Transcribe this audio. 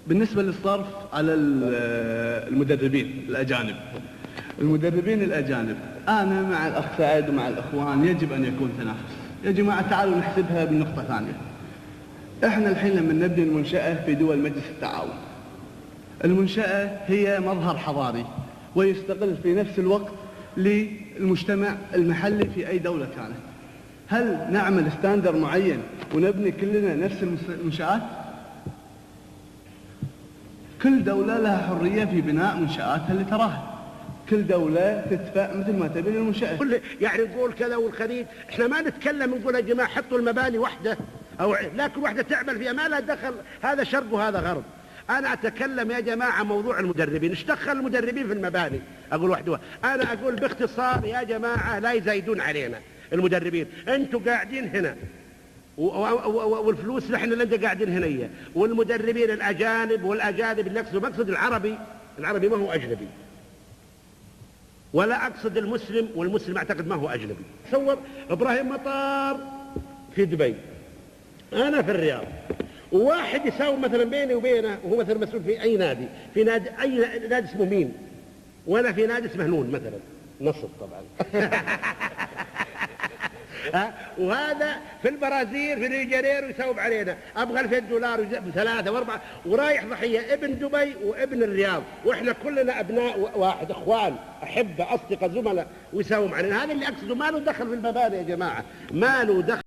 بالنسبة للصرف على المدربين الأجانب. المدربين الأجانب، أنا مع الأخ سعد ومع الأخوان يجب أن يكون تنافس. يا جماعة تعالوا نحسبها بنقطة ثانية. إحنا الحين لما نبني المنشأة في دول مجلس التعاون، المنشأة هي مظهر حضاري ويستقل في نفس الوقت للمجتمع المحلي في أي دولة كانت. هل نعمل ستاندر معين ونبني كلنا نفس المنشآت؟ كل دولة لها حرية في بناء منشآتها اللي تراها. كل دولة تدفع مثل ما تبي للمنشأة. يعني نقول كذا والخليج، احنا ما نتكلم نقول يا جماعة حطوا المباني وحدة أو لكن وحدة تعمل فيها، ما لها دخل هذا شرق وهذا غرب. أنا أتكلم يا جماعة موضوع المدربين، ايش دخل المدربين في المباني؟ أقول وحده. أنا أقول باختصار يا جماعة لا يزايدون علينا المدربين. أنتوا قاعدين هنا والفلوس نحن اللي انت قاعدين هنا، والمدربين الأجانب والأجانب اللي مقصد العربي ما هو أجنبي، ولا أقصد المسلم، والمسلم أعتقد ما هو أجنبي. تصور إبراهيم مطار في دبي، أنا في الرياض، وواحد يساوي مثلا بيني وبينه وهو مثلا مسؤول في أي نادي، في نادي أي نادي اسمه مين، ولا في نادي اسمه نون مثلا، نصر طبعا. وهذا في البرازيل في ريو يساوب علينا أبغى $2000 ب3 و4، ورايح ضحية ابن دبي وابن الرياض، وإحنا كلنا أبناء واحد، إخوان أحبة أصدقاء زملاء، ويساوم علينا. هذا اللي أقصده. ما له دخل في المباني يا جماعة، ما له دخل.